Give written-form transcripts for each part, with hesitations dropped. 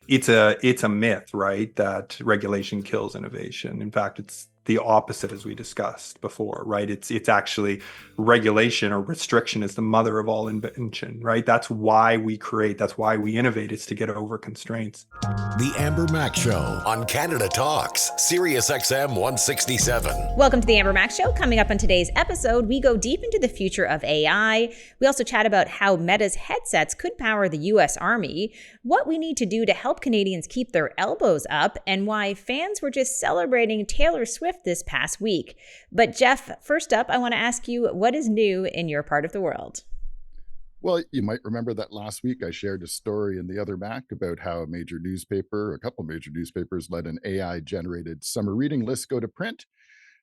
it's a myth, right? That regulation kills innovation. In fact, it's the opposite, as we discussed before, right? It's actually regulation or restriction is the mother of all invention, right? That's why we create, that's why we innovate, is to get over constraints. The Amber Mac Show on Canada Talks, Sirius XM 167. Welcome to the Amber Mac Show. Coming up on today's episode, we go deep into the future of AI. We also chat about how Meta's headsets could power the U.S. Army, what we need to do to help Canadians keep their elbows up, and why fans were just celebrating Taylor Swift this past week. But Jeff, first up, I want to ask you, what is new in your part of the world? Well, you might remember that last week I shared a story in TheOtherMac about how a couple major newspapers, let an AI-generated summer reading list go to print.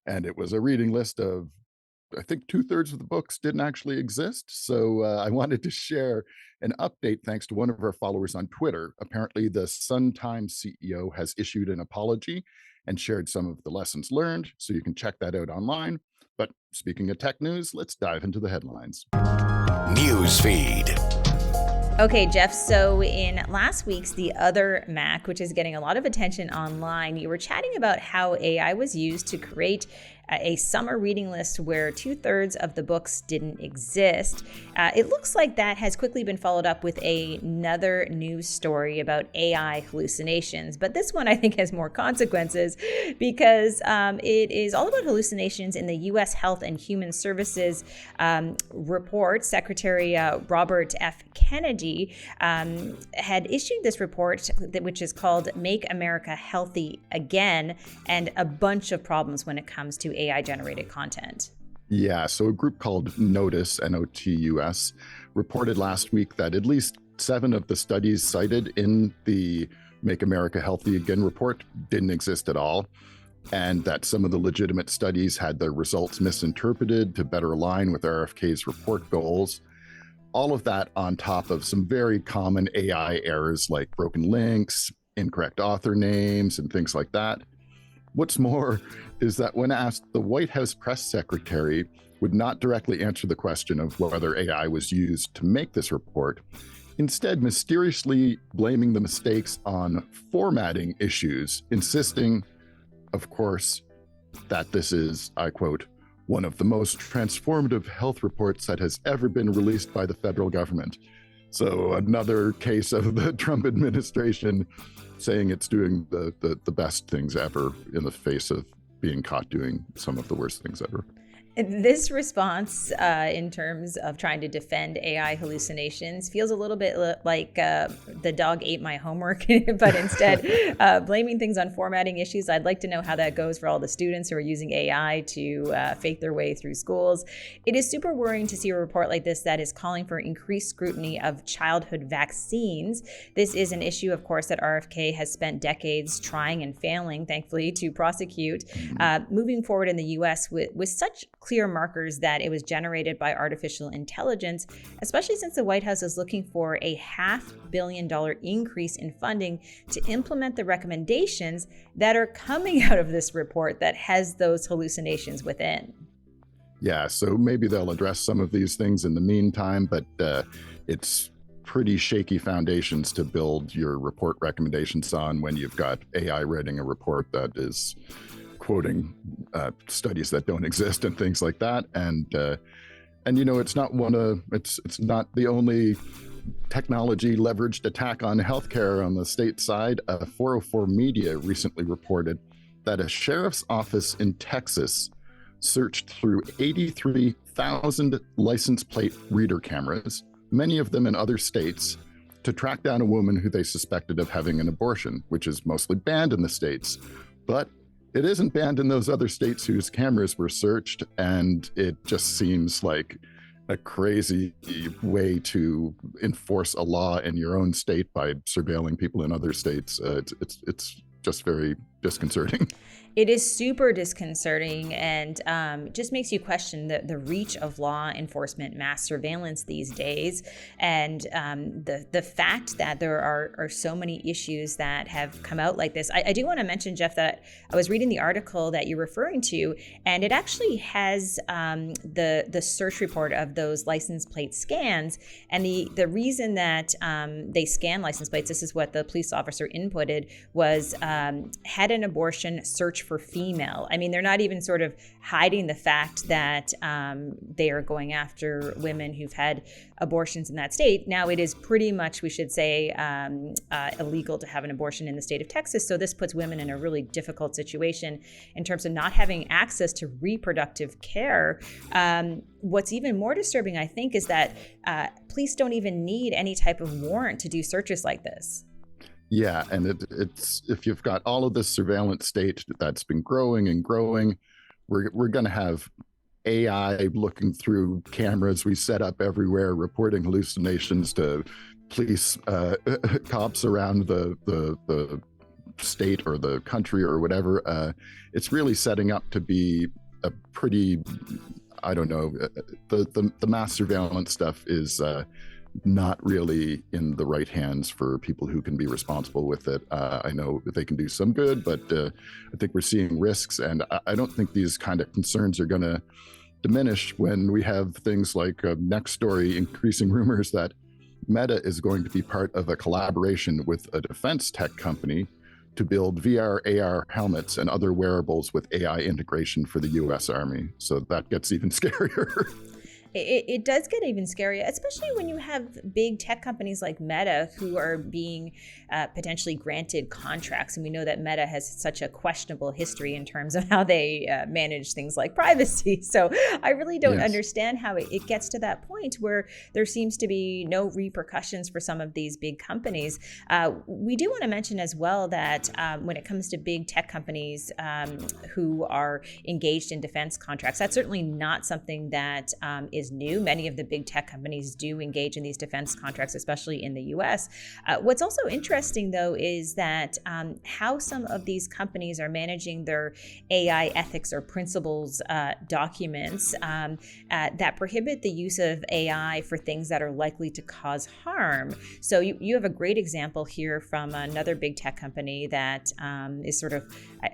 And it was a reading list of, I think, 2/3 of the books didn't actually exist. So I wanted to share an update thanks to one of our followers on Twitter. Apparently, the Sun-Times CEO has issued an apology and shared some of the lessons learned. So you can check that out online. But speaking of tech news, let's dive into the headlines. News feed. Okay, Jeff, so in last week's TheOtherMac, which is getting a lot of attention online, you were chatting about how AI was used to create a summer reading list where 2/3 of the books didn't exist. It looks like that has quickly been followed up with another news story about AI hallucinations. But this one, I think, has more consequences because it is all about hallucinations in the U.S. Health and Human Services report. Secretary Robert F. Kennedy had issued this report, which is called Make America Healthy Again, and a bunch of problems when it comes to AI-generated content. Yeah, so a group called Notice, Notus, reported last week that at least 7 of the studies cited in the Make America Healthy Again report didn't exist at all, and that some of the legitimate studies had their results misinterpreted to better align with RFK's report goals. All of that on top of some very common AI errors like broken links, incorrect author names, and things like that. What's more is that when asked, the White House press secretary would not directly answer the question of whether AI was used to make this report, instead mysteriously blaming the mistakes on formatting issues, insisting, of course, that this is, I quote, one of the most transformative health reports that has ever been released by the federal government. So another case of the Trump administration saying it's doing the best things ever in the face of being caught doing some of the worst things ever. This response, in terms of trying to defend AI hallucinations, feels a little bit like the dog ate my homework, but instead blaming things on formatting issues. I'd like to know how that goes for all the students who are using AI to fake their way through schools. It is super worrying to see a report like this that is calling for increased scrutiny of childhood vaccines. This is an issue, of course, that RFK has spent decades trying and failing, thankfully, to prosecute. Moving forward in the U.S. with such clear markers that it was generated by artificial intelligence, especially since the White House is looking for a $500 million increase in funding to implement the recommendations that are coming out of this report that has those hallucinations within. Yeah, so maybe they'll address some of these things in the meantime, but it's pretty shaky foundations to build your report recommendations on when you've got AI writing a report that is quoting studies that don't exist and things like that. And you know, it's not not the only technology leveraged attack on healthcare on the state side. 404 Media recently reported that a sheriff's office in Texas searched through 83,000 license plate reader cameras, many of them in other states, to track down a woman who they suspected of having an abortion, which is mostly banned in the States. But it isn't banned in those other states whose cameras were searched, and it just seems like a crazy way to enforce a law in your own state by surveilling people in other states. It's just very disconcerting. It is super disconcerting, and just makes you question the reach of law enforcement mass surveillance these days, and the fact that there are so many issues that have come out like this. I do want to mention, Jeff, that I was reading the article that you're referring to, and it actually has the search report of those license plate scans, and the reason that they scan license plates, this is what the police officer inputted, was had an abortion, search for female. I mean, they're not even sort of hiding the fact that they are going after women who've had abortions in that state. Now, it is pretty much, we should say, illegal to have an abortion in the state of Texas. So this puts women in a really difficult situation in terms of not having access to reproductive care. What's even more disturbing, I think, is that police don't even need any type of warrant to do searches like this. Yeah, and it's if you've got all of this surveillance state that's been growing and growing, we're going to have AI looking through cameras we set up everywhere, reporting hallucinations to police cops around the state or the country or whatever. It's really setting up to be a pretty, I don't know, the mass surveillance stuff is not really in the right hands for people who can be responsible with it. I know that they can do some good, but I think we're seeing risks, and I don't think these kind of concerns are going to diminish when we have things like next story increasing rumors that Meta is going to be part of a collaboration with a defense tech company to build VR, AR helmets and other wearables with AI integration for the US Army. So that gets even scarier. It does get even scarier, especially when you have big tech companies like Meta who are being potentially granted contracts. And we know that Meta has such a questionable history in terms of how they manage things like privacy. So I really don't understand how it gets to that point where there seems to be no repercussions for some of these big companies. We do want to mention as well that when it comes to big tech companies who are engaged in defense contracts, that's certainly not something that is new. Many of the big tech companies do engage in these defense contracts, especially in the US. What's also interesting, though, is that how some of these companies are managing their AI ethics or principles documents that prohibit the use of AI for things that are likely to cause harm. So you have a great example here from another big tech company that is sort of,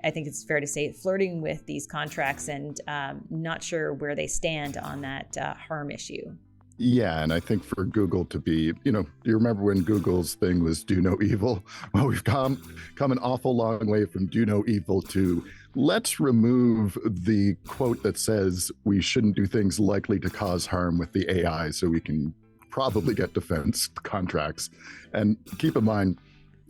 I think it's fair to say, flirting with these contracts and not sure where they stand on that harm issue. Yeah, and I think for Google to be, do you remember when Google's thing was do no evil? Well, we've come an awful long way from do no evil to let's remove the quote that says we shouldn't do things likely to cause harm with the AI so we can probably get defense contracts. And keep in mind,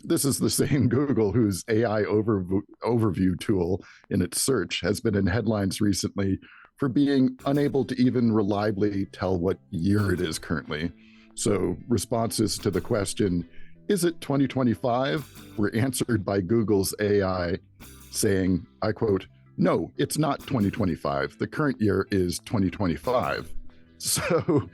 this is the same Google whose AI overview tool in its search has been in headlines recently for being unable to even reliably tell what year it is currently. So responses to the question, is it 2025, were answered by Google's AI saying, I quote, no, it's not 2025. The current year is 2025. So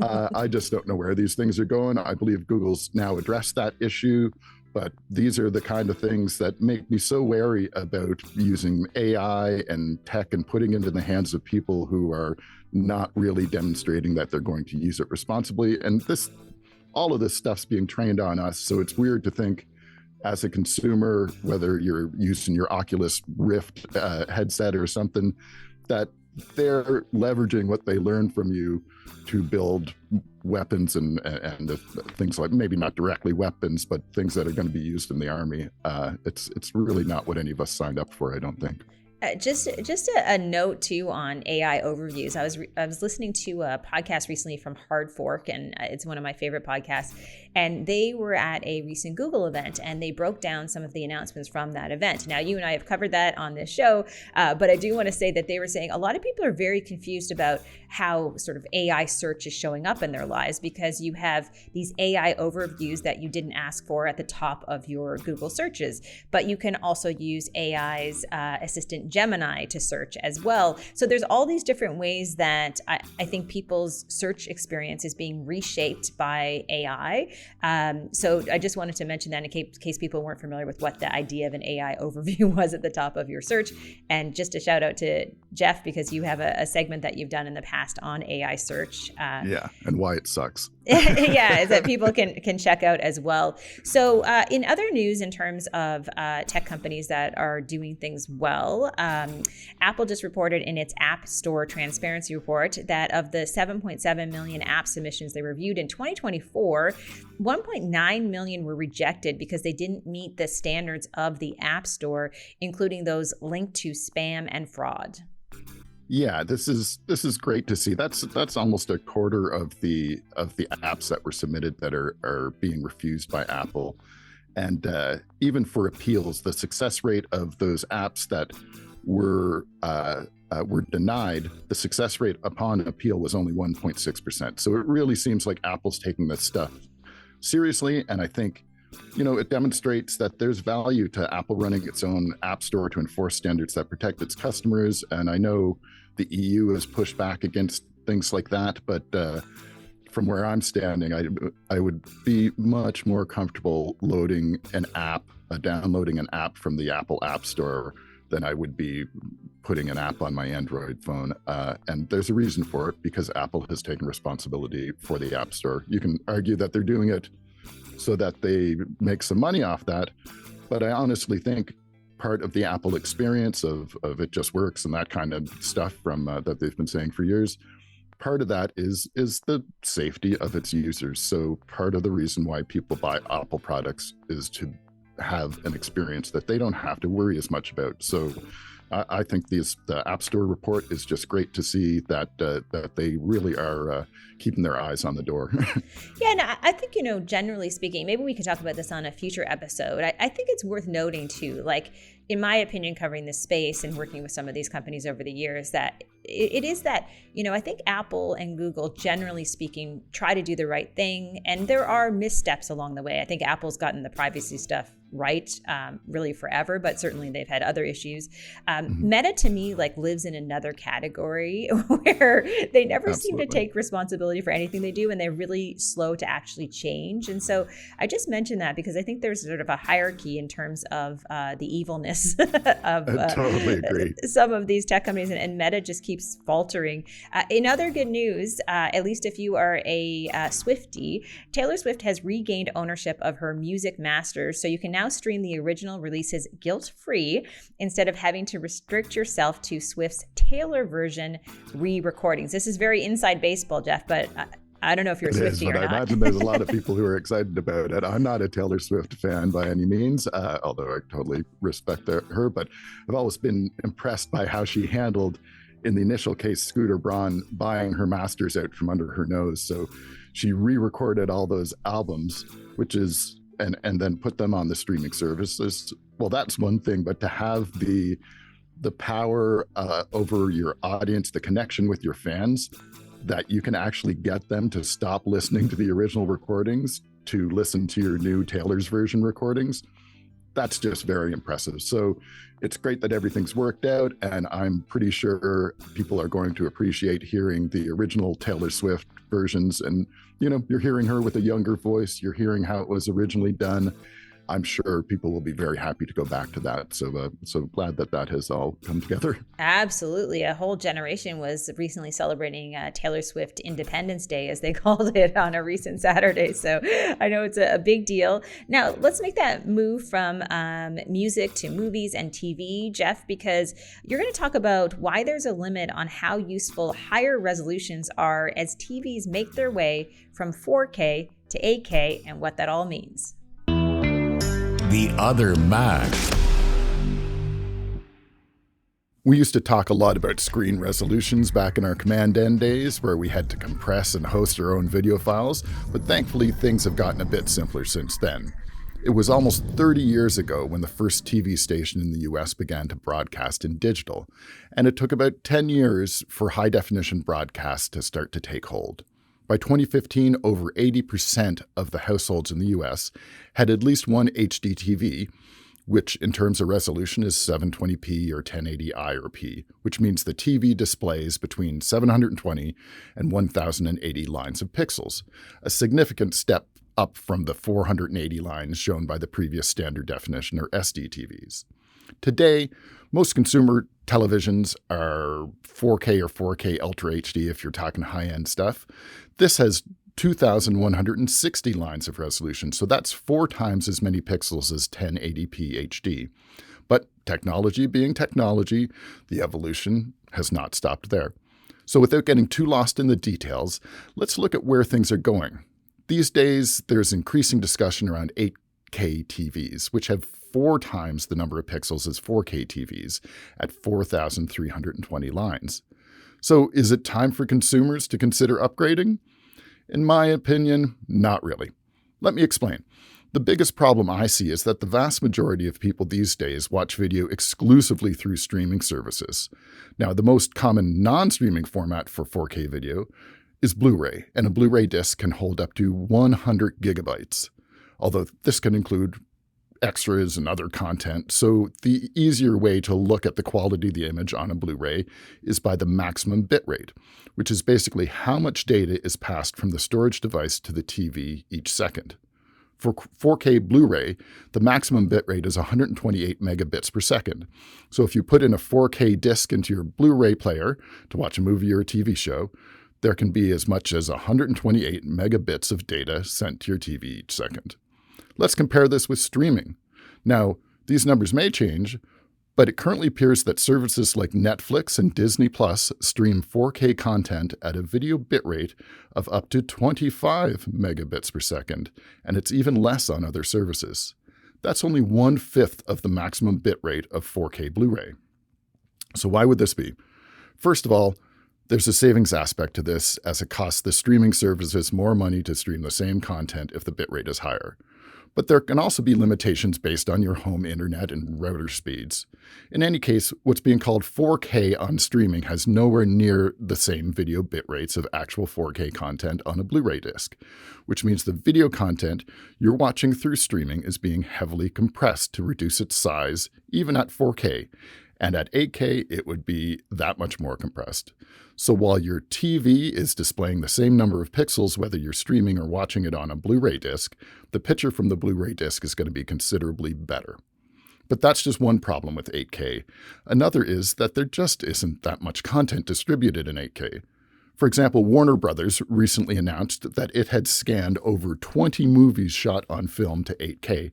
I just don't know where these things are going. I believe Google's now addressed that issue. But these are the kind of things that make me so wary about using AI and tech and putting it in the hands of people who are not really demonstrating that they're going to use it responsibly. And all of this stuff's being trained on us. So it's weird to think as a consumer, whether you're using your Oculus Rift headset or something, that they're leveraging what they learn from you to build weapons and things like, maybe not directly weapons, but things that are going to be used in the army. It's really not what any of us signed up for, I don't think. Just a note too on AI overviews. I was listening to a podcast recently from Hard Fork, and it's one of my favorite podcasts. And they were at a recent Google event, and they broke down some of the announcements from that event. Now, you and I have covered that on this show, but I do want to say that they were saying a lot of people are very confused about how sort of AI search is showing up in their lives, because you have these AI overviews that you didn't ask for at the top of your Google searches, but you can also use AI's assistant Gemini to search as well. So there's all these different ways that I think people's search experience is being reshaped by AI. So I just wanted to mention that in case people weren't familiar with what the idea of an AI overview was at the top of your search. And just a shout out to Jeff, because you have a segment that you've done in the past on AI search. Yeah, and why it sucks. Yeah, that people can check out as well. So in other news, in terms of tech companies that are doing things well, Apple just reported in its App Store Transparency Report that of the 7.7 million app submissions they reviewed in 2024, 1.9 million were rejected because they didn't meet the standards of the App Store, including those linked to spam and fraud. Yeah, this is great to see. That's almost a quarter of the apps that were submitted that are being refused by Apple. And even for appeals, the success rate of those apps that were denied, the success rate upon appeal was only 1.6%. So it really seems like Apple's taking this stuff seriously. And I think, it demonstrates that there's value to Apple running its own app store to enforce standards that protect its customers. And I know the EU has pushed back against things like that, but from where I'm standing, I would be much more comfortable downloading an app from the Apple App Store than I would be putting an app on my Android phone. And there's a reason for it, because Apple has taken responsibility for the App Store. You can argue that they're doing it so that they make some money off that, but I honestly think part of the Apple experience of it just works and that kind of stuff from that they've been saying for years, part of that is the safety of its users. So part of the reason why people buy Apple products is to have an experience that they don't have to worry as much about. So I think the App Store report is just great to see that they really are keeping their eyes on the door. Yeah, and I think, generally speaking, maybe we could talk about this on a future episode. I think it's worth noting too, like, in my opinion, covering this space and working with some of these companies over the years, that it is that, I think Apple and Google, generally speaking, try to do the right thing. And there are missteps along the way. I think Apple's gotten the privacy stuff right really forever, but certainly they've had other issues. Meta, to me, lives in another category where they never seem to take responsibility for anything they do, and they're really slow to actually change. And so I just mentioned that because I think there's sort of a hierarchy in terms of the evilness of I totally agree. Some of these tech companies, and Meta just keeps faltering. In other good news, at least if you are a Swiftie, Taylor Swift has regained ownership of her music masters, so you can now stream the original releases guilt-free instead of having to restrict yourself to Swift's Taylor version re-recordings. This is very inside baseball, Jeff, but I don't know if you're a Swiftie or not. I imagine there's a lot of people who are excited about it. I'm not a Taylor Swift fan by any means, although I totally respect her, but I've always been impressed by how she handled, in the initial case, Scooter Braun buying her masters out from under her nose. So she re-recorded all those albums, and then put them on the streaming services. Well, that's one thing, but to have the power over your audience, the connection with your fans, that you can actually get them to stop listening to the original recordings to listen to your new Taylor's version recordings, that's just very impressive. So it's great that everything's worked out, and I'm pretty sure people are going to appreciate hearing the original Taylor Swift versions. And you're hearing her with a younger voice, you're hearing how it was originally done. I'm sure people will be very happy to go back to that. So glad that has all come together. Absolutely. A whole generation was recently celebrating Taylor Swift Independence Day, as they called it, on a recent Saturday. So I know it's a big deal. Now, let's make that move from music to movies and TV, Jeff, because you're going to talk about why there's a limit on how useful higher resolutions are as TVs make their way from 4K to 8K and what that all means. The Other Mac. We used to talk a lot about screen resolutions back in our Command N days, where we had to compress and host our own video files, but thankfully things have gotten a bit simpler since then. It was almost 30 years ago when the first TV station in the US began to broadcast in digital, and it took about 10 years for high-definition broadcasts to start to take hold. By 2015, over 80% of the households in the US had at least one HD TV, which in terms of resolution is 720p or 1080i or p, which means the TV displays between 720 and 1080 lines of pixels, a significant step up from the 480 lines shown by the previous standard definition or SD TVs. Today, most consumer televisions are 4K or 4K Ultra HD if you're talking high-end stuff. This has 2,160 lines of resolution, so that's 4 times as many pixels as 1080p HD. But technology being technology, the evolution has not stopped there. So without getting too lost in the details, let's look at where things are going. These days, there's increasing discussion around 8K TVs, which have 4 times the number of pixels as 4K TVs at 4,320 lines. So is it time for consumers to consider upgrading? In my opinion, not really. Let me explain. The biggest problem I see is that the vast majority of people these days watch video exclusively through streaming services. Now, the most common non-streaming format for 4K video is Blu-ray, and a Blu-ray disc can hold up to 100 gigabytes, although this can include extras and other content. So the easier way to look at the quality of the image on a Blu-ray is by the maximum bitrate, which is basically how much data is passed from the storage device to the TV each second. For 4K Blu-ray, the maximum bitrate is 128 megabits per second. So if you put in a 4K disc into your Blu-ray player to watch a movie or a TV show, there can be as much as 128 megabits of data sent to your TV each second. Let's compare this with streaming. Now, these numbers may change, but it currently appears that services like Netflix and Disney Plus stream 4K content at a video bitrate of up to 25 megabits per second, and it's even less on other services. That's only 1/5 of the maximum bitrate of 4K Blu-ray. So why would this be? First of all, there's a savings aspect to this, as it costs the streaming services more money to stream the same content if the bitrate is higher. But there can also be limitations based on your home internet and router speeds. In any case, what's being called 4K on streaming has nowhere near the same video bit rates of actual 4K content on a Blu-ray disc, which means the video content you're watching through streaming is being heavily compressed to reduce its size, even at 4K. And at 8K, it would be that much more compressed. So while your TV is displaying the same number of pixels, whether you're streaming or watching it on a Blu-ray disc, the picture from the Blu-ray disc is going to be considerably better. But that's just one problem with 8K. Another is that there just isn't that much content distributed in 8K. For example, Warner Brothers recently announced that it had scanned over 20 movies shot on film to 8K,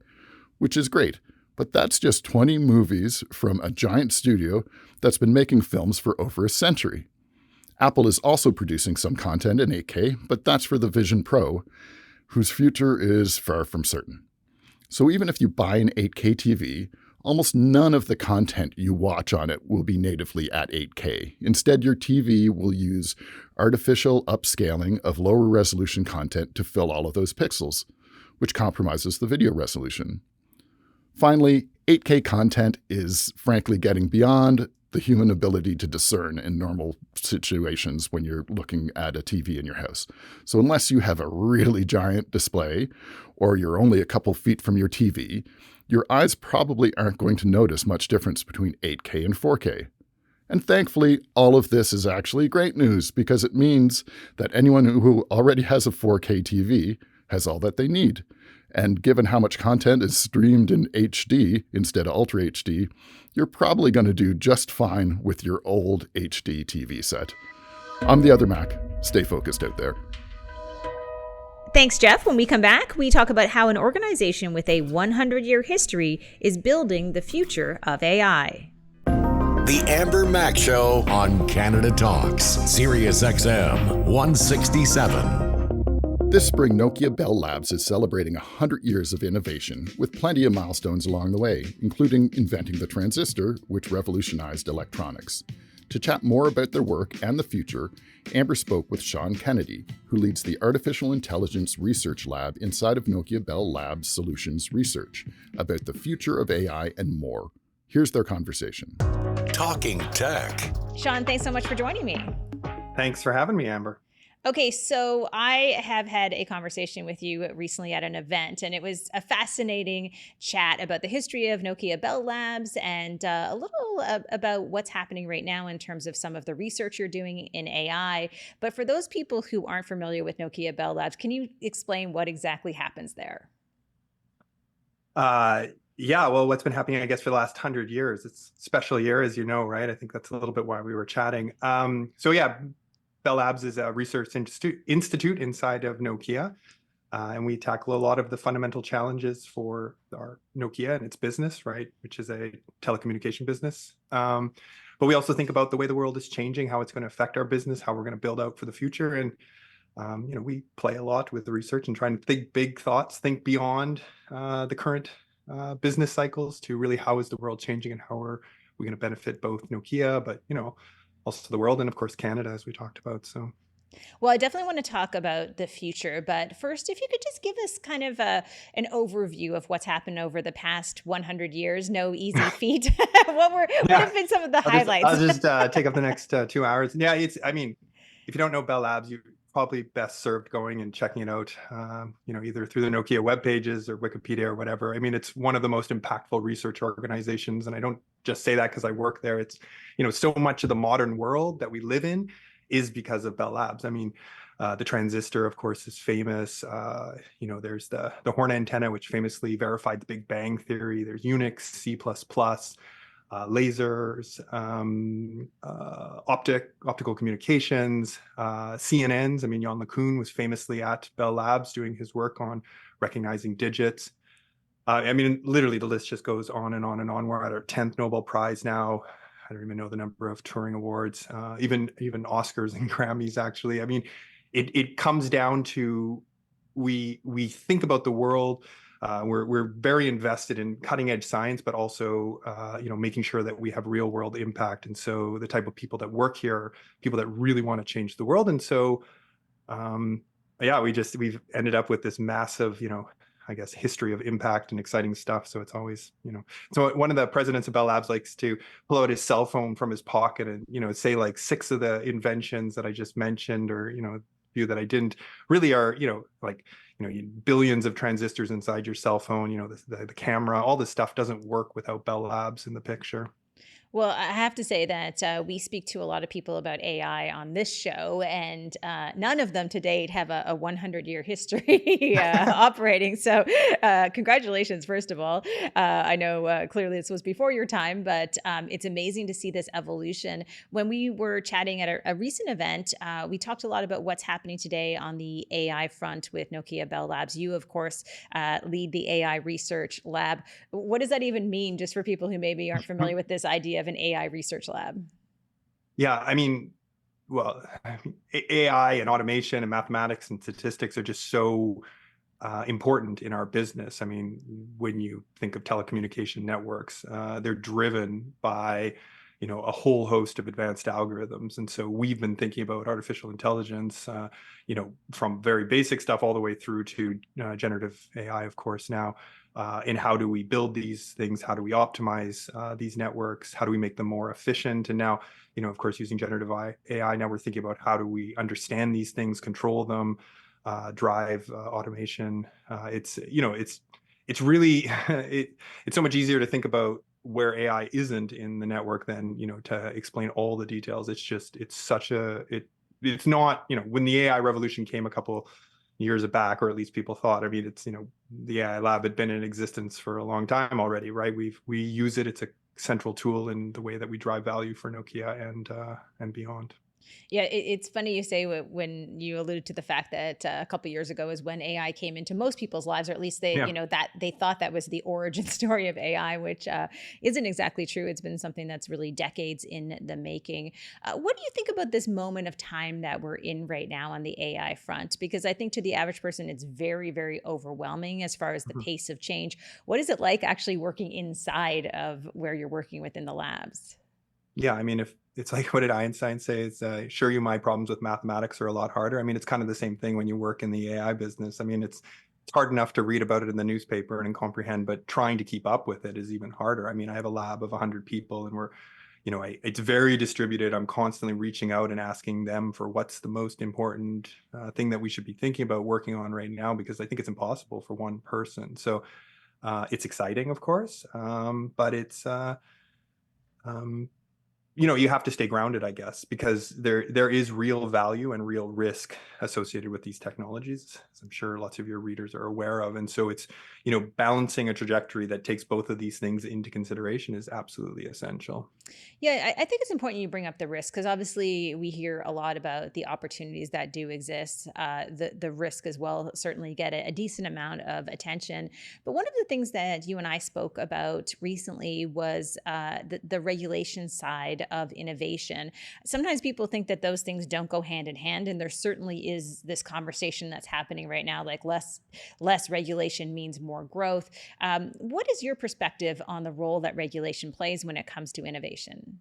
which is great. But that's just 20 movies from a giant studio that's been making films for over a century. Apple is also producing some content in 8K, but that's for the Vision Pro, whose future is far from certain. So even if you buy an 8K TV, almost none of the content you watch on it will be natively at 8K. Instead, your TV will use artificial upscaling of lower resolution content to fill all of those pixels, which compromises the video resolution. Finally, 8K content is frankly getting beyond the human ability to discern in normal situations when you're looking at a TV in your house. So unless you have a really giant display or you're only a couple feet from your TV, your eyes probably aren't going to notice much difference between 8K and 4K. And thankfully, all of this is actually great news because it means that anyone who already has a 4K TV has all that they need. And given how much content is streamed in HD instead of Ultra HD, you're probably going to do just fine with your old HD TV set. I'm TheOtherMac. Stay focused out there. Thanks, Jeff. When we come back, we talk about how an organization with a 100-year history is building the future of AI. The Amber Mac Show on Canada Talks, Sirius XM 167. This spring, Nokia Bell Labs is celebrating 100 years of innovation with plenty of milestones along the way, including inventing the transistor, which revolutionized electronics. To chat more about their work and the future, Amber spoke with Sean Kennedy, who leads the Artificial Intelligence Research Lab inside of Nokia Bell Labs Solutions Research, about the future of AI and more. Here's their conversation. Talking Tech. Sean, thanks so much for joining me. Thanks for having me, Amber. Okay, so I have had a conversation with you recently at an event, and it was a fascinating chat about the history of Nokia Bell Labs and a little about what's happening right now in terms of some of the research you're doing in AI. But for those people who aren't familiar with Nokia Bell Labs, can you explain what exactly happens there? Uh, yeah, well, what's been happening, I guess, for the last 100 years, it's a special year, as you know, right? I think that's a little bit why we were chatting. So yeah, Bell Labs is a research institute inside of Nokia, and we tackle a lot of the fundamental challenges for our Nokia and its business, right, which is a telecommunication business. But we also think about the way the world is changing, how it's going to affect our business, how we're going to build out for the future, and we play a lot with the research and try and think big thoughts, think beyond the current business cycles to really how is the world changing and how are we going to benefit both Nokia, but also the world and of course Canada, as we talked about. So Well, I definitely want to talk about the future, but first, if you could just give us kind of an overview of what's happened over the past 100 years. No easy feat. What yeah, have been some of the I'll highlights? just take up the next 2 hours. Yeah, I mean, if you don't know Bell Labs, you're probably best served going and checking it out, either through the Nokia web pages or Wikipedia or whatever. I mean, it's one of the most impactful research organizations. And I don't just say that because I work there. It's, so much of the modern world that we live in is because of Bell Labs. I mean, the transistor, of course, is famous. There's the horn antenna, which famously verified the Big Bang Theory. There's Unix, C++, lasers, optical communications, CNNs. I mean, Jan LeCun was famously at Bell Labs doing his work on recognizing digits. I mean, literally, the list just goes on and on and on. We're at our 10th Nobel Prize now. I don't even know the number of Turing Awards, even Oscars and Grammys, actually. I mean, it comes down to we think about the world. We're very invested in cutting edge science, but also making sure that we have real world impact. And so the type of people that work here are people that really want to change the world. And so yeah, we've ended up with this massive, I guess, history of impact and exciting stuff. So it's always, so one of the presidents of Bell Labs likes to pull out his cell phone from his pocket and, say like 6 of the inventions that I just mentioned, or, a few that I didn't, really are, like, billions of transistors inside your cell phone, the camera, all this stuff doesn't work without Bell Labs in the picture. Well, I have to say that we speak to a lot of people about AI on this show, and none of them to date have a 100-year history operating. So, congratulations, first of all. I know clearly this was before your time, but it's amazing to see this evolution. When we were chatting at a recent event, we talked a lot about what's happening today on the AI front with Nokia Bell Labs. You, of course, lead the AI research lab. What does that even mean, just for people who maybe aren't familiar with this idea of an AI research lab? Yeah, I mean, well, AI and automation and mathematics and statistics are just so important in our business. I mean, when you think of telecommunication networks, they're driven by, a whole host of advanced algorithms. And so we've been thinking about artificial intelligence, from very basic stuff all the way through to generative AI, of course, now. And how do we build these things? How do we optimize these networks? How do we make them more efficient? And now, of course, using generative AI, now we're thinking about how do we understand these things, control them, drive automation. It's really it's so much easier to think about where AI isn't in the network than to explain all the details. It's not, when the AI revolution came a couple years back, or at least people thought. I mean, it's, the AI lab had been in existence for a long time already, right? We use it. It's a central tool in the way that we drive value for Nokia and beyond. Yeah, it's funny you say when you alluded to the fact that a couple years ago is when AI came into most people's lives, or at least they, Yeah. that they thought that was the origin story of AI, which isn't exactly true. It's been something that's really decades in the making. What do you think about this moment of time that we're in right now on the AI front? Because I think to the average person, it's very, very overwhelming as far as the Mhm. pace of change. What is it like actually working inside of where you're working within the labs? Yeah, I mean, if it's like, what did Einstein say? It's sure, my problems with mathematics are a lot harder. I mean, it's kind of the same thing when you work in the AI business. I mean, it's hard enough to read about it in the newspaper and comprehend, but trying to keep up with it is even harder. I mean, I have a lab of 100 people, and we're, it's very distributed. I'm constantly reaching out and asking them for what's the most important thing that we should be thinking about working on right now, because I think it's impossible for one person. So it's exciting, of course, but it's you have to stay grounded, I guess, because there is real value and real risk associated with these technologies, as I'm sure lots of your readers are aware of. And so it's, balancing a trajectory that takes both of these things into consideration is absolutely essential. Yeah, I think it's important you bring up the risk because obviously we hear a lot about the opportunities that do exist. The risk as well certainly get a decent amount of attention. But one of the things that you and I spoke about recently was the regulation side of innovation. Sometimes people think that those things don't go hand in hand, and there certainly is this conversation that's happening right now, like less regulation means more growth. What is your perspective on the role that regulation plays when it comes to innovation?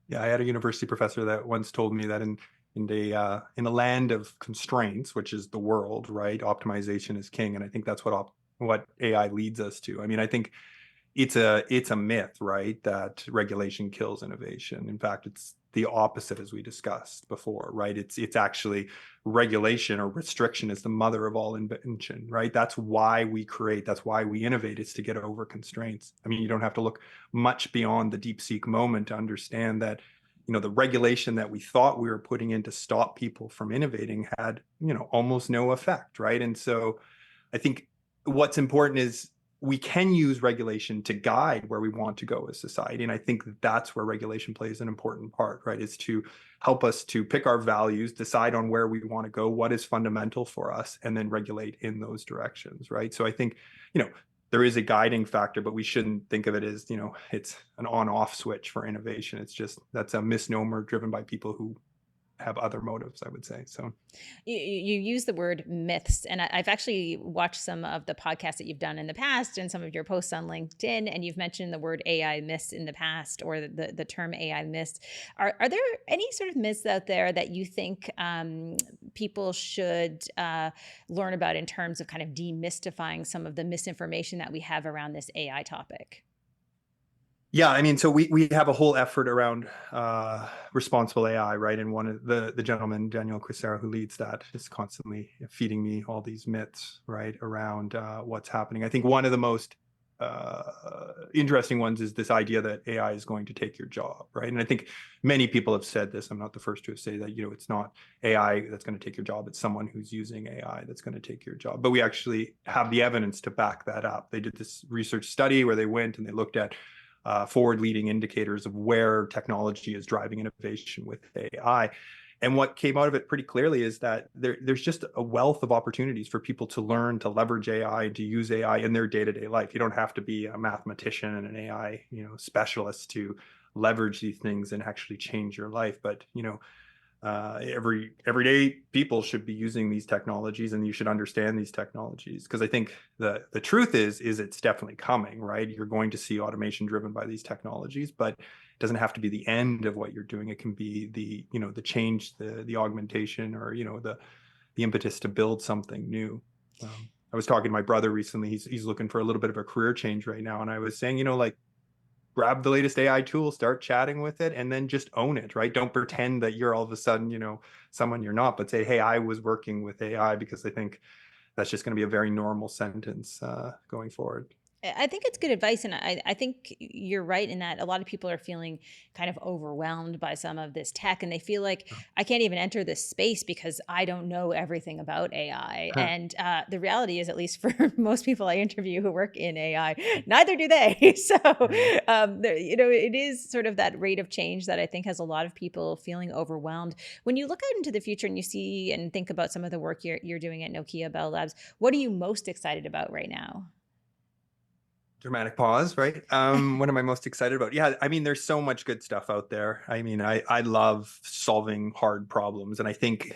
Yeah, I had a university professor that once told me that in a land of constraints, which is the world, right, optimization is king, and I think that's what AI leads us to. I mean, I think it's a myth, right, that regulation kills innovation. In fact, it's the opposite, as we discussed before, right? It's actually regulation or restriction is the mother of all invention, right? That's why we create, that's why we innovate, is to get over constraints. I mean, you don't have to look much beyond the DeepSeek moment to understand that, the regulation that we thought we were putting in to stop people from innovating had, almost no effect, right? And so I think what's important is we can use regulation to guide where we want to go as society. And I think that's where regulation plays an important part, right? Is to help us to pick our values, decide on where we want to go, what is fundamental for us, and then regulate in those directions, right? So I think, there is a guiding factor, but we shouldn't think of it as, it's an on-off switch for innovation. It's just, that's a misnomer driven by people who have other motives, I would say. So You use the word myths, and I've actually watched some of the podcasts that you've done in the past and some of your posts on LinkedIn, and you've mentioned the word AI myths in the past, or the term AI myths. Are there any sort of myths out there that you think people should learn about in terms of kind of demystifying some of the misinformation that we have around this AI topic? yeah, I mean, so we have a whole effort around responsible AI, right? And one of the gentleman, Daniel Quisera, who leads that, is constantly feeding me all these myths, right, around what's happening. I think one of the most interesting ones is this idea that AI is going to take your job, right? And I think many people have said this. I'm not the first to say that, it's not AI that's going to take your job. It's someone who's using AI that's going to take your job. But we actually have the evidence to back that up. They did this research study where they went and they looked at forward-leading indicators of where technology is driving innovation with AI. And what came out of it pretty clearly is that there's just a wealth of opportunities for people to learn to leverage AI, to use AI in their day-to-day life. You don't have to be a mathematician and an AI, specialist to leverage these things and actually change your life. But, everyday people should be using these technologies, and you should understand these technologies, because I think the truth is it's definitely coming, right? You're going to see automation driven by these technologies, but it doesn't have to be the end of what you're doing. It can be the change, the augmentation, or the impetus to build something new. I was talking to my brother recently. He's looking for a little bit of a career change right now, and I was saying, like, grab the latest AI tool, start chatting with it, and then just own it, right? Don't pretend that you're all of a sudden, someone you're not, but say, hey, I was working with AI, because I think that's just going to be a very normal sentence going forward. I think it's good advice. And I think you're right in that a lot of people are feeling kind of overwhelmed by some of this tech, and they feel like I can't even enter this space because I don't know everything about AI. And the reality is, at least for most people I interview who work in AI, neither do they. So, it is sort of that rate of change that I think has a lot of people feeling overwhelmed. When you look out into the future and you see and think about some of the work you're doing at Nokia Bell Labs, what are you most excited about right now? Dramatic pause, right? What am I most excited about? Yeah, I mean, there's so much good stuff out there. I mean, I love solving hard problems, and I think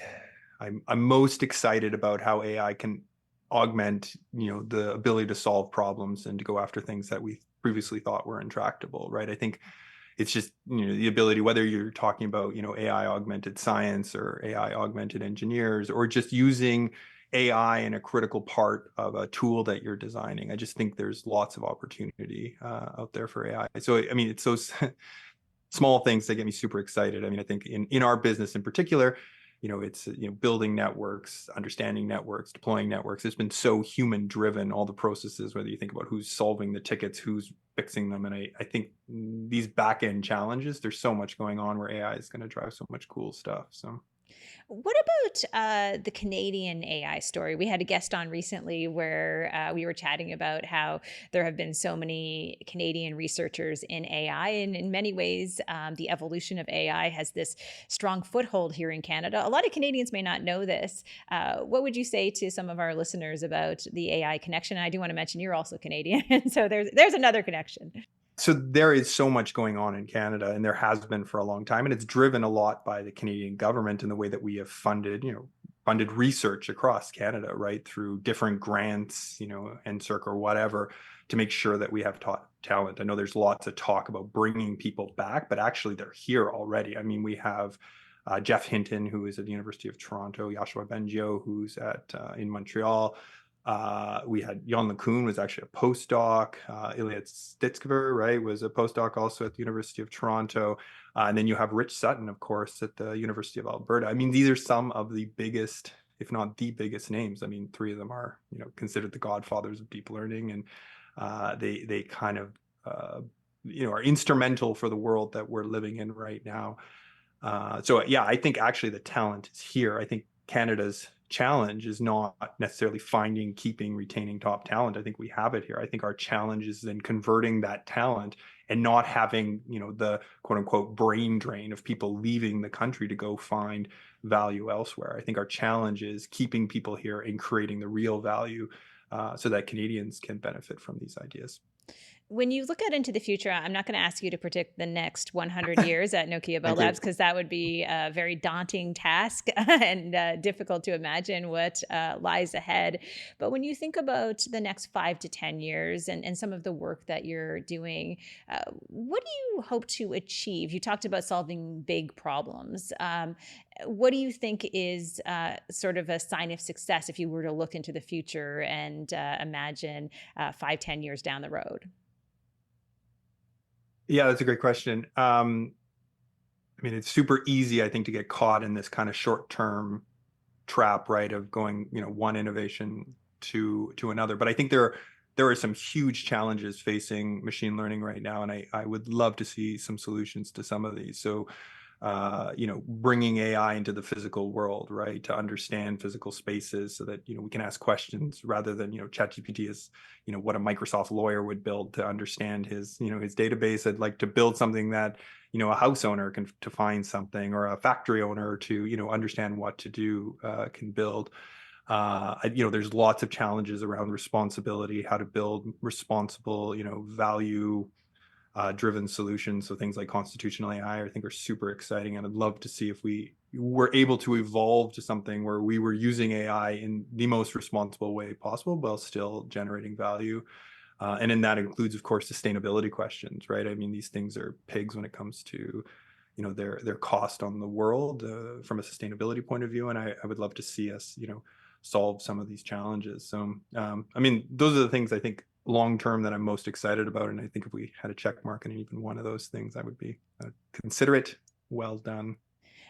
I'm most excited about how AI can augment, the ability to solve problems and to go after things that we previously thought were intractable, right? I think it's just, the ability, whether you're talking about, AI augmented science or AI augmented engineers, or just using AI in a critical part of a tool that you're designing. I just think there's lots of opportunity out there for AI. So, I mean, it's so small things that get me super excited. I mean, I think in our business in particular, it's building networks, understanding networks, deploying networks. It's been so human driven, all the processes, whether you think about who's solving the tickets, who's fixing them. And I think these back end challenges, there's so much going on where AI is going to drive so much cool stuff. So What about the Canadian AI story? We had a guest on recently where we were chatting about how there have been so many Canadian researchers in AI, and in many ways, the evolution of AI has this strong foothold here in Canada. A lot of Canadians may not know this. What would you say to some of our listeners about the AI connection? And I do want to mention you're also Canadian, so there's another connection. So there is so much going on in Canada, and there has been for a long time, and it's driven a lot by the Canadian government and the way that we have funded research across Canada, right, through different grants, NSERC or whatever, to make sure that we have talent. I know there's lots of talk about bringing people back, but actually they're here already. I mean, we have Jeff Hinton, who is at the University of Toronto, Yashua Bengio, who's in Montreal. We had Jan LeCun was actually a postdoc. Iliad Stitzkever, right, was a postdoc also at the University of Toronto. And then you have Rich Sutton, of course, at the University of Alberta. I mean, these are some of the biggest, if not the biggest names. I mean, three of them are, considered the godfathers of deep learning, and they kind of, are instrumental for the world that we're living in right now. So yeah, I think actually the talent is here. I think Canada's challenge is not necessarily finding, keeping, retaining top talent. I think we have it here. I think our challenge is in converting that talent and not having, the quote unquote brain drain of people leaving the country to go find value elsewhere. I think our challenge is keeping people here and creating the real value so that Canadians can benefit from these ideas. When you look out into the future, I'm not going to ask you to predict the next 100 years at Nokia Bell Thank you. Labs, because that would be a very daunting task and difficult to imagine what lies ahead. But when you think about the next 5 to 10 years and some of the work that you're doing, what do you hope to achieve? You talked about solving big problems. What do you think is sort of a sign of success if you were to look into the future and imagine 5, 10 years down the road? Yeah, that's a great question. I mean, it's super easy, I think, to get caught in this kind of short-term trap, right, of going, one innovation to another. But I think there are some huge challenges facing machine learning right now, and I would love to see some solutions to some of these. So, bringing AI into the physical world, right, to understand physical spaces so that, we can ask questions rather than, ChatGPT is, what a Microsoft lawyer would build to understand his, his database. I'd like to build something that, a house owner can to find something, or a factory owner to, understand what to do, can build. There's lots of challenges around responsibility, how to build responsible, value driven solutions. So things like constitutional AI, I think, are super exciting. And I'd love to see if we were able to evolve to something where we were using AI in the most responsible way possible, while still generating value. And then that includes, of course, sustainability questions, right? I mean, these things are pigs when it comes to, their cost on the world from a sustainability point of view. And I would love to see us, solve some of these challenges. So, I mean, those are the things I think long term that I'm most excited about. And I think if we had a check mark in even one of those things, I would be consider it well done.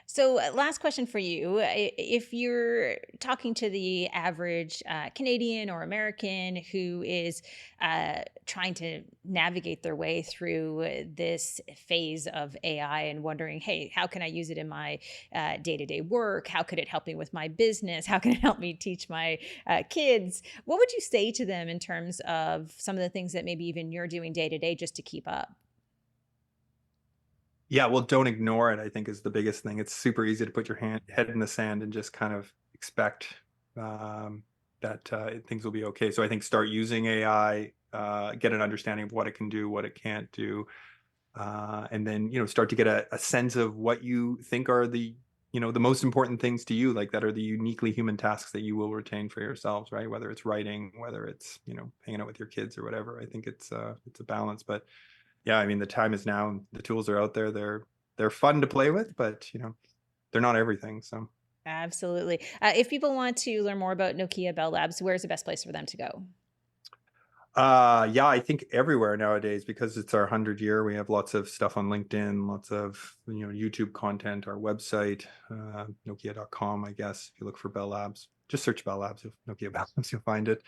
So, last question for you. If you're talking to the average Canadian or American who is trying to navigate their way through this phase of AI and wondering, hey, how can I use it in my day to day work? How could it help me with my business? How can it help me teach my kids? What would you say to them in terms of some of the things that maybe even you're doing day to day just to keep up? Yeah, well, don't ignore it, I think, is the biggest thing. It's super easy to put your head in the sand and just kind of expect that things will be okay. So I think start using AI, get an understanding of what it can do, what it can't do, and then start to get a sense of what you think are the the most important things to you, like that are the uniquely human tasks that you will retain for yourselves, right? Whether it's writing, whether it's hanging out with your kids or whatever. I think it's a balance, but yeah, I mean, the time is now. The tools are out there. They're fun to play with, but they're not everything. So Absolutely. If people want to learn more about Nokia Bell Labs, where's the best place for them to go? Yeah, I think everywhere nowadays because it's our 100th year. We have lots of stuff on LinkedIn, lots of YouTube content, our website, Nokia.com, I guess. If you look for Bell Labs, just search Bell Labs, Nokia Bell Labs, you'll find it.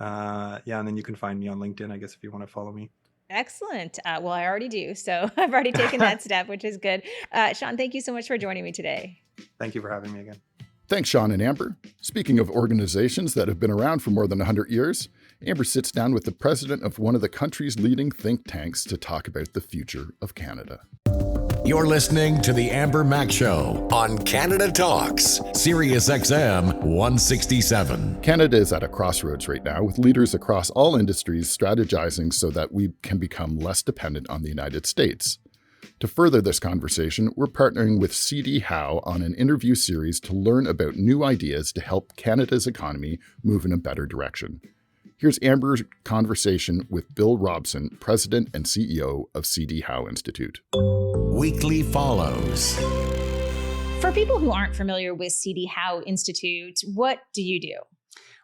Yeah, and then you can find me on LinkedIn, I guess, if you want to follow me. Excellent. Well, I already do. So I've already taken that step, which is good. Sean, thank you so much for joining me today. Thank you for having me again. Thanks, Sean and Amber. Speaking of organizations that have been around for more than 100 years, Amber sits down with the president of one of the country's leading think tanks to talk about the future of Canada. You're listening to The Amber Mac Show on Canada Talks, Sirius XM 167. Canada is at a crossroads right now, with leaders across all industries strategizing so that we can become less dependent on the United States. To further this conversation, we're partnering with C.D. Howe on an interview series to learn about new ideas to help Canada's economy move in a better direction. Here's Amber's conversation with Bill Robson, President and CEO of C.D. Howe Institute. Weekly follows. For people who aren't familiar with C.D. Howe Institute, what do you do?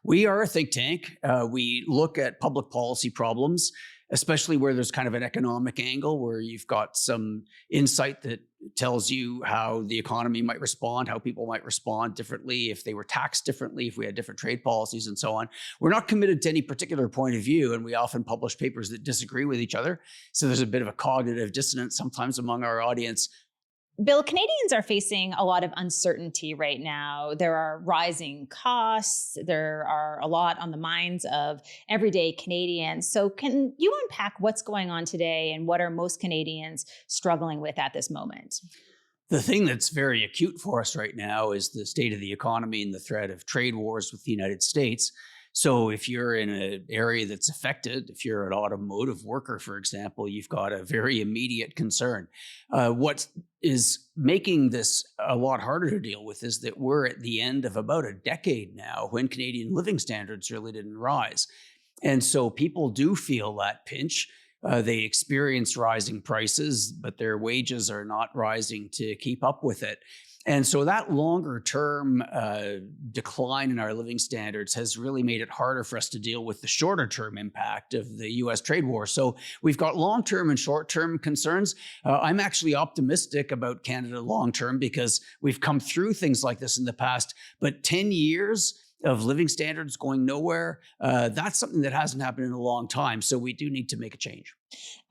We are a think tank. We look at public policy problems, especially where there's kind of an economic angle, where you've got some insight that tells you how the economy might respond, how people might respond differently, if they were taxed differently, if we had different trade policies and so on. We're not committed to any particular point of view, and we often publish papers that disagree with each other. So there's a bit of a cognitive dissonance sometimes among our audience. Bill, Canadians are facing a lot of uncertainty right now. There are rising costs. There are a lot on the minds of everyday Canadians. So can you unpack what's going on today and what are most Canadians struggling with at this moment? The thing that's very acute for us right now is the state of the economy and the threat of trade wars with the United States. So if you're in an area that's affected, if you're an automotive worker, for example, you've got a very immediate concern. What is making this a lot harder to deal with is that we're at the end of about a decade now when Canadian living standards really didn't rise. And so people do feel that pinch. They experience rising prices, but their wages are not rising to keep up with it. And so that longer term decline in our living standards has really made it harder for us to deal with the shorter term impact of the US trade war. So we've got long term and short term concerns. I'm actually optimistic about Canada long term because we've come through things like this in the past, but 10 years of living standards going nowhere, that's something that hasn't happened in a long time. So we do need to make a change.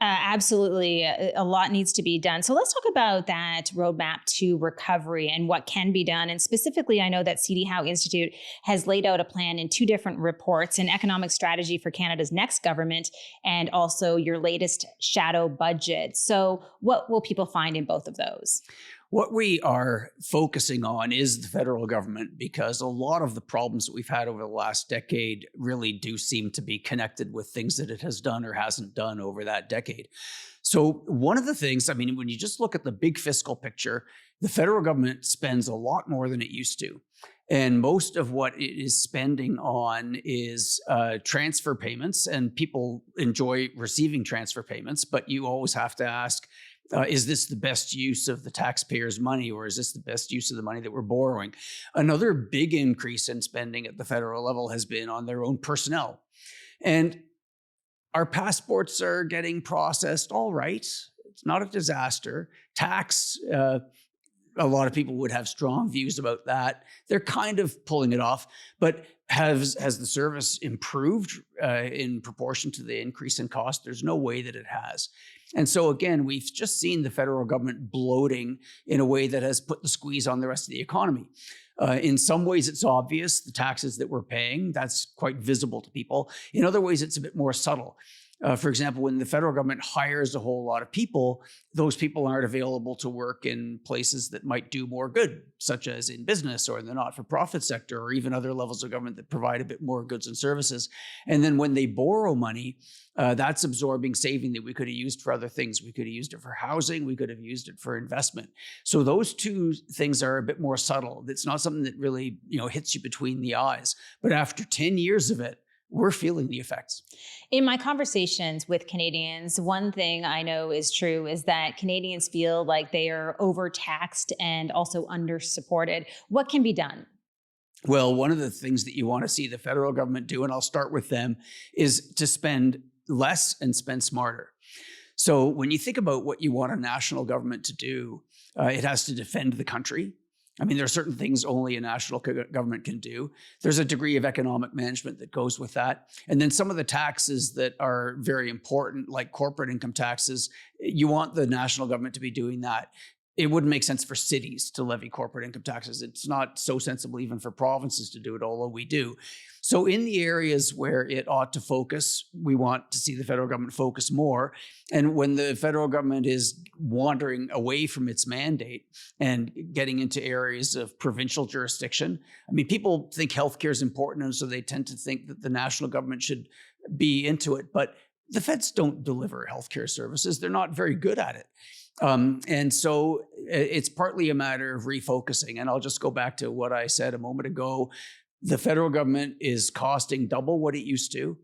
Absolutely. A lot needs to be done. So let's talk about that roadmap to recovery and what can be done. And specifically, I know that C.D. Howe Institute has laid out a plan in two different reports, an economic strategy for Canada's next government, and also your latest shadow budget. So what will people find in both of those? What we are focusing on is the federal government because a lot of the problems that we've had over the last decade really do seem to be connected with things that it has done or hasn't done over that decade. So one of the things, when you just look at the big fiscal picture, the federal government spends a lot more than it used to. And most of what it is spending on is transfer payments, and people enjoy receiving transfer payments, but you always have to ask, is this the best use of the taxpayers' money, or is this the best use of the money that we're borrowing? Another big increase in spending at the federal level has been on their own personnel. And our passports are getting processed all right. It's not a disaster. Tax, a lot of people would have strong views about that. They're kind of pulling it off, but has the service improved in proportion to the increase in cost? There's no way that it has. And so again, we've just seen the federal government bloating in a way that has put the squeeze on the rest of the economy. In some ways, it's obvious, the taxes that we're paying, that's quite visible to people. In other ways, it's a bit more subtle. For example, when the federal government hires a whole lot of people, those people aren't available to work in places that might do more good, such as in business or in the not-for-profit sector, or even other levels of government that provide a bit more goods and services. And then when they borrow money, that's absorbing saving that we could have used for other things. We could have used it for housing. We could have used it for investment. So those two things are a bit more subtle. It's not something that really, hits you between the eyes. But after 10 years of it, we're feeling the effects. In my conversations with Canadians, one thing I know is true is that Canadians feel like they are overtaxed and also under-supported. What can be done? Well, one of the things that you want to see the federal government do, and I'll start with them, is to spend less and spend smarter. So when you think about what you want a national government to do, it has to defend the country. I mean, there are certain things only a national government can do. There's a degree of economic management that goes with that. And then some of the taxes that are very important, like corporate income taxes, you want the national government to be doing that. It wouldn't make sense for cities to levy corporate income taxes. It's not so sensible even for provinces to do it, although we do. So in the areas where it ought to focus, we want to see the federal government focus more. And when the federal government is wandering away from its mandate and getting into areas of provincial jurisdiction, I mean, people think healthcare is important, and so they tend to think that the national government should be into it. But the feds don't deliver healthcare services. They're not very good at it. And so it's partly a matter of refocusing. And I'll just go back to what I said a moment ago. The federal government is costing double what it used to.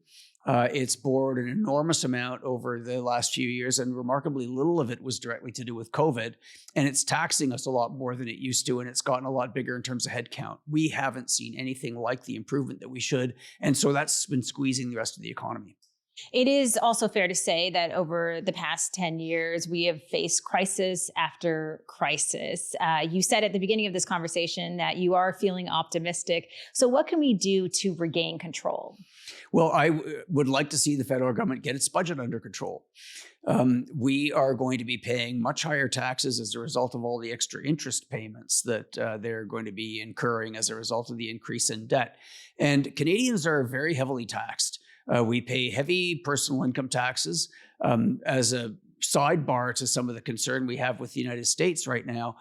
It's borrowed an enormous amount over the last few years, and remarkably little of it was directly to do with COVID. And it's taxing us a lot more than it used to, and it's gotten a lot bigger in terms of headcount. We haven't seen anything like the improvement that we should. And so that's been squeezing the rest of the economy. It is also fair to say that over the past 10 years, we have faced crisis after crisis. You said at the beginning of this conversation that you are feeling optimistic. So what can we do to regain control? Well, I would like to see the federal government get its budget under control. We are going to be paying much higher taxes as a result of all the extra interest payments that they're going to be incurring as a result of the increase in debt. And Canadians are very heavily taxed. We pay heavy personal income taxes. As a sidebar to some of the concern we have with the United States right now,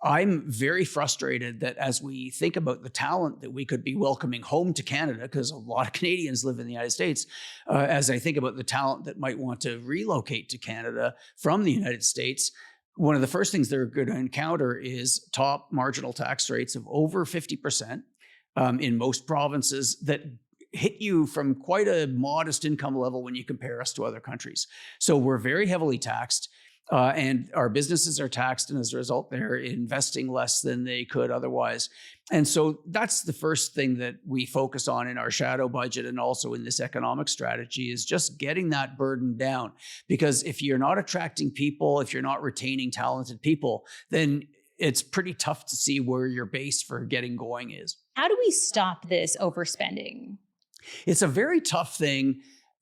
I'm very frustrated that as we think about the talent that we could be welcoming home to Canada, because a lot of Canadians live in the United States, as I think about the talent that might want to relocate to Canada from the United States, one of the first things they're going to encounter is top marginal tax rates of over 50% in most provinces that hit you from quite a modest income level when you compare us to other countries. So we're very heavily taxed, and our businesses are taxed, and as a result, they're investing less than they could otherwise. And so that's the first thing that we focus on in our shadow budget and also in this economic strategy, is just getting that burden down. Because if you're not attracting people, if you're not retaining talented people, then it's pretty tough to see where your base for getting going is. How do we stop this overspending? It's a very tough thing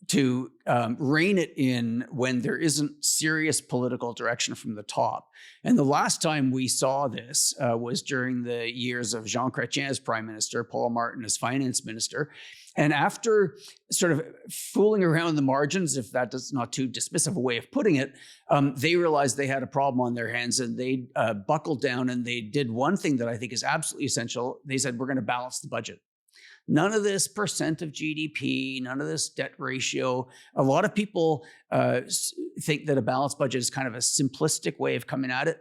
to rein it in when there isn't serious political direction from the top. And the last time we saw this was during the years of Jean Chrétien as prime minister, Paul Martin as finance minister. And after sort of fooling around the margins, if that is not too dismissive a way of putting it, they realized they had a problem on their hands, and they buckled down, and they did one thing that I think is absolutely essential. They said, we're going to balance the budget. None of this percent of GDP, none of this debt ratio. A lot of people think that a balanced budget is kind of a simplistic way of coming at it.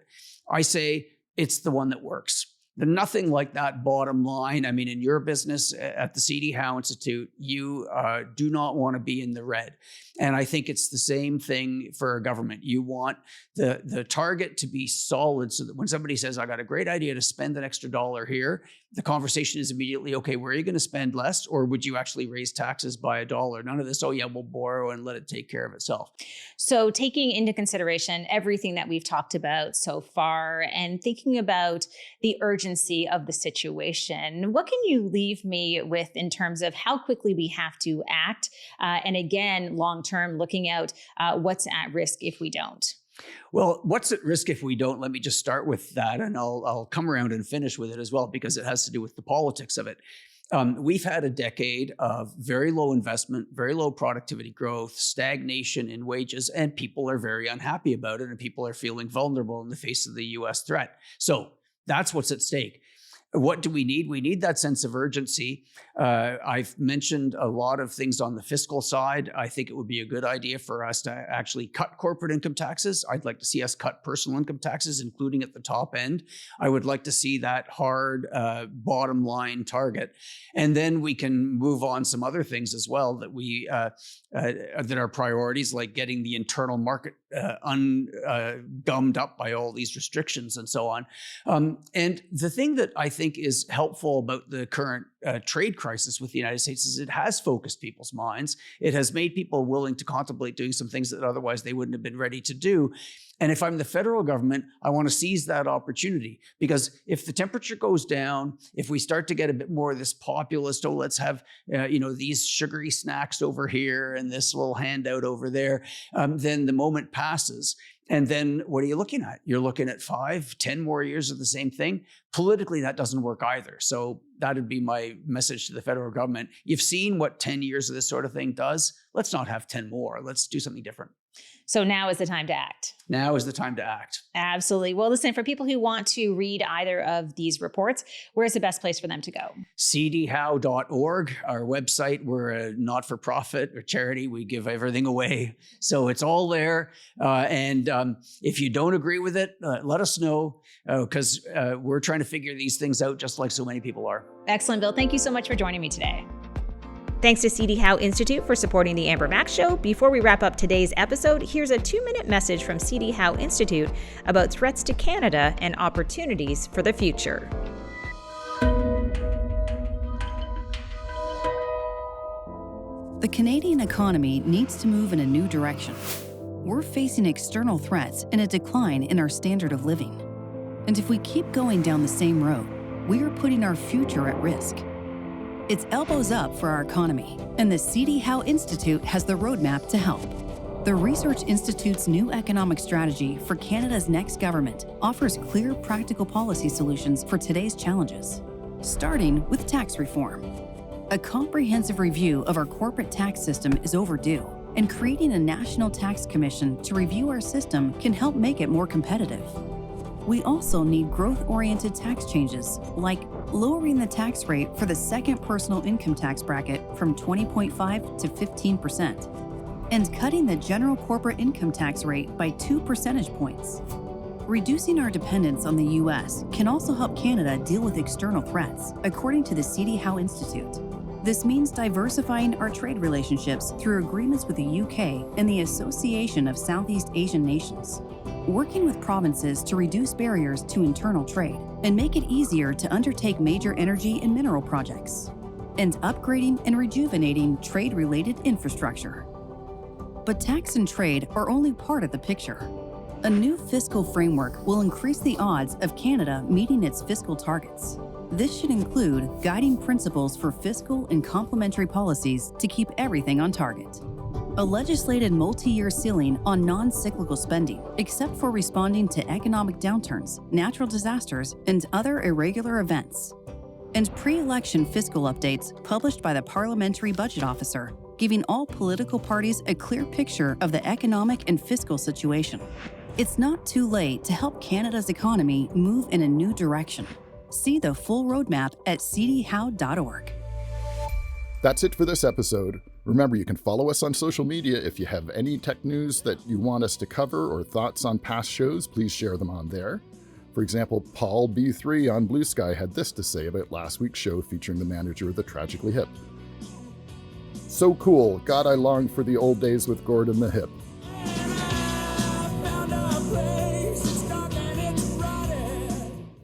I say it's the one that works. There's nothing like that bottom line. I mean, in your business at the C.D. Howe Institute, you do not want to be in the red. And I think it's the same thing for a government. You want the target to be solid so that when somebody says, I got a great idea to spend an extra dollar here, the conversation is immediately, okay, where are you going to spend less? Or would you actually raise taxes by $1? None of this, oh yeah, we'll borrow and let it take care of itself. So taking into consideration everything that we've talked about so far and thinking about the urgency of the situation, what can you leave me with in terms of how quickly we have to act? And again, long-term, looking out what's at risk if we don't? Well, what's at risk if we don't? Let me just start with that, and I'll come around and finish with it as well, because it has to do with the politics of it. We've had a decade of very low investment, very low productivity growth, stagnation in wages, and people are very unhappy about it, and people are feeling vulnerable in the face of the U.S. threat. So that's what's at stake. What do we need? We need that sense of urgency. I've mentioned a lot of things on the fiscal side. I think it would be a good idea for us to actually cut corporate income taxes. I'd like to see us cut personal income taxes, including at the top end. I would like to see that hard bottom line target. And then we can move on some other things as well that we that are priorities, like getting the internal market gummed up by all these restrictions and so on. And the thing that I think think is helpful about the current trade crisis with the United States is it has focused people's minds. It has made people willing to contemplate doing some things that otherwise they wouldn't have been ready to do. And if I'm the federal government, I want to seize that opportunity, because if the temperature goes down, if we start to get a bit more of this populist, oh, let's have these sugary snacks over here and this little handout over there, then the moment passes. And then what are you looking at? You're looking at 5, 10 more years of the same thing. Politically, that doesn't work either. So that would be my message to the federal government. You've seen what 10 years of this sort of thing does. Let's not have 10 more. Let's do something different. So now is the time to act. Now is the time to act. Absolutely. Well, listen, for people who want to read either of these reports, where's the best place for them to go? cdhow.org, our website. We're a not-for-profit or charity. We give everything away. So it's all there. And if you don't agree with it, let us know, because we're trying to figure these things out just like so many people are. Excellent, Bill. Thank you so much for joining me today. Thanks to C.D. Howe Institute for supporting the Amber Mac Show. Before we wrap up today's episode, here's a 2-minute message from C.D. Howe Institute about threats to Canada and opportunities for the future. The Canadian economy needs to move in a new direction. We're facing external threats and a decline in our standard of living. And if we keep going down the same road, we are putting our future at risk. It's elbows up for our economy, and the C.D. Howe Institute has the roadmap to help. The Research Institute's new economic strategy for Canada's next government offers clear, practical policy solutions for today's challenges, starting with tax reform. A comprehensive review of our corporate tax system is overdue, and creating a national tax commission to review our system can help make it more competitive. We also need growth-oriented tax changes, like lowering the tax rate for the second personal income tax bracket from 20.5% to 15%, and cutting the general corporate income tax rate by 2 percentage points. Reducing our dependence on the U.S. can also help Canada deal with external threats, according to the C.D. Howe Institute. This means diversifying our trade relationships through agreements with the UK and the Association of Southeast Asian Nations, working with provinces to reduce barriers to internal trade and make it easier to undertake major energy and mineral projects, and upgrading and rejuvenating trade-related infrastructure. But tax and trade are only part of the picture. A new fiscal framework will increase the odds of Canada meeting its fiscal targets. This should include guiding principles for fiscal and complementary policies to keep everything on target. A legislated multi-year ceiling on non-cyclical spending, except for responding to economic downturns, natural disasters, and other irregular events. And pre-election fiscal updates published by the Parliamentary Budget Officer, giving all political parties a clear picture of the economic and fiscal situation. It's not too late to help Canada's economy move in a new direction. See the full roadmap at cdhow.org. That's it for this episode. Remember, you can follow us on social media. If you have any tech news that you want us to cover or thoughts on past shows, please share them on there. For example, Paul B3 on Blue Sky had this to say about last week's show featuring the manager of the Tragically Hip. So cool. God, I long for the old days with Gordon the Hip.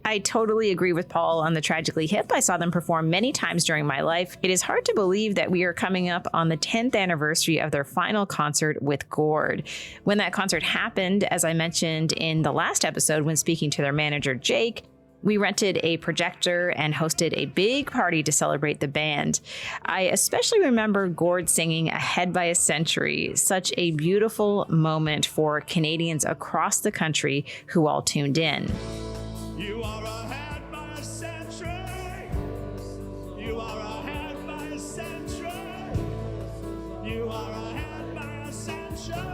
I totally agree with Paul on the Tragically Hip. I saw them perform many times during my life. It is hard to believe that we are coming up on the 10th anniversary of their final concert with Gord. When that concert happened, as I mentioned in the last episode when speaking to their manager, Jake, we rented a projector and hosted a big party to celebrate the band. I especially remember Gord singing Ahead by a Century, such a beautiful moment for Canadians across the country who all tuned in. You are ahead by a century. You are ahead by a century. You are ahead by a century.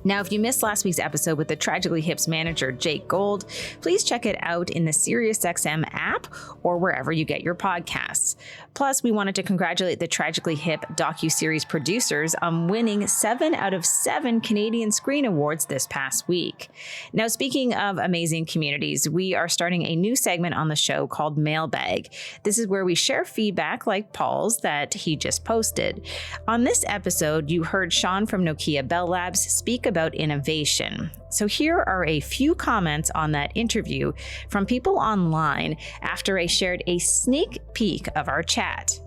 Now, if you missed last week's episode with the Tragically Hip's manager, Jake Gold, please check it out in the SiriusXM app or wherever you get your podcasts. Plus, we wanted to congratulate the Tragically Hip docuseries producers on winning 7 out of 7 Canadian Screen Awards this past week. Now, speaking of amazing communities, we are starting a new segment on the show called Mailbag. This is where we share feedback like Paul's that he just posted. On this episode, you heard Sean from Nokia Bell Labs speak about innovation. So here are a few comments on that interview from people online after I shared a sneak peek of our chat.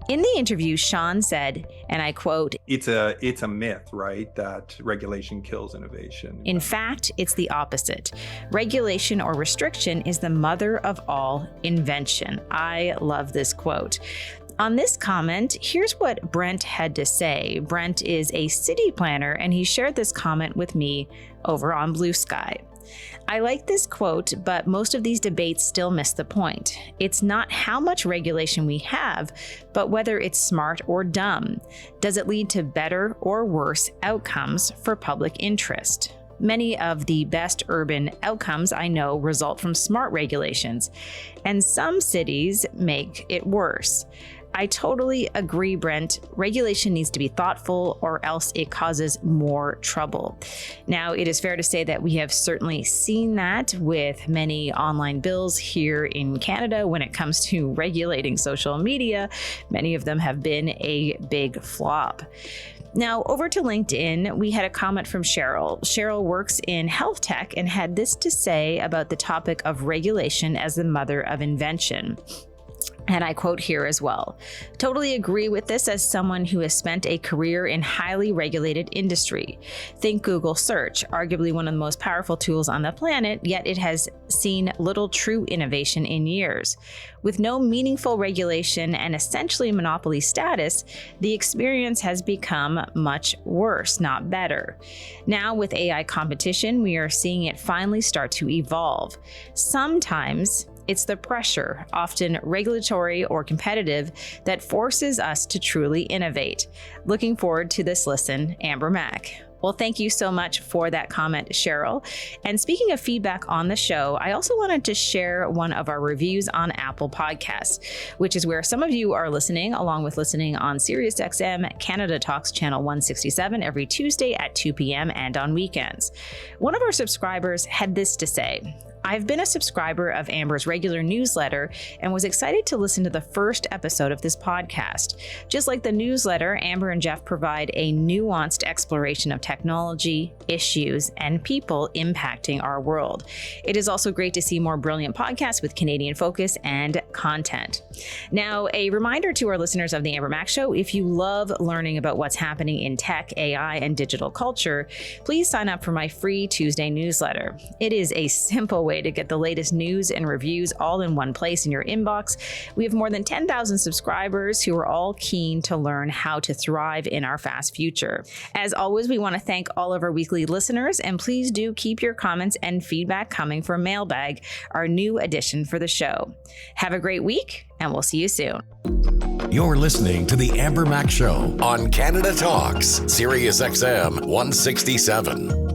In the interview, Sean said, and I quote, It's a myth, right, that regulation kills innovation. "In fact, it's the opposite. Regulation or restriction is the mother of all invention." I love this quote. On this comment, here's what Brent had to say. Brent is a city planner, and he shared this comment with me over on Blue Sky. "I like this quote, but most of these debates still miss the point. It's not how much regulation we have, but whether it's smart or dumb. Does it lead to better or worse outcomes for public interest? Many of the best urban outcomes I know result from smart regulations, and some cities make it worse. I totally agree, Brent. Regulation needs to be thoughtful or else it causes more trouble." Now, it is fair to say that we have certainly seen that with many online bills here in Canada when it comes to regulating social media. Many of them have been a big flop. Now, over to LinkedIn, we had a comment from Cheryl. Cheryl works in health tech and had this to say about the topic of regulation as the mother of invention. And I quote here as well. "Totally agree with this as someone who has spent a career in highly regulated industry. Think Google search, arguably one of the most powerful tools on the planet, yet it has seen little true innovation in years. With no meaningful regulation and essentially monopoly status, the experience has become much worse, not better. Now with AI competition, we are seeing it finally start to evolve. Sometimes it's the pressure, often regulatory or competitive, that forces us to truly innovate. Looking forward to this listen, Amber Mac." Well, thank you so much for that comment, Cheryl. And speaking of feedback on the show, I also wanted to share one of our reviews on Apple Podcasts, which is where some of you are listening, along with listening on SiriusXM Canada Talks Channel 167 every Tuesday at 2 p.m. and on weekends. One of our subscribers had this to say: "I've been a subscriber of Amber's regular newsletter and was excited to listen to the first episode of this podcast. Just like the newsletter, Amber and Jeff provide a nuanced exploration of technology, issues, and people impacting our world. It is also great to see more brilliant podcasts with Canadian focus and content." Now, a reminder to our listeners of the Amber Mac Show, if you love learning about what's happening in tech, AI, and digital culture, please sign up for my free Tuesday newsletter. It is a simple way to get the latest news and reviews all in one place in your inbox. We have more than 10,000 subscribers who are all keen to learn how to thrive in our fast future. As always, we want to thank all of our weekly listeners, and please do keep your comments and feedback coming for Mailbag, our new addition for the show. Have a great week, and we'll see you soon. You're listening to The Amber Mac Show on Canada Talks, SiriusXM 167.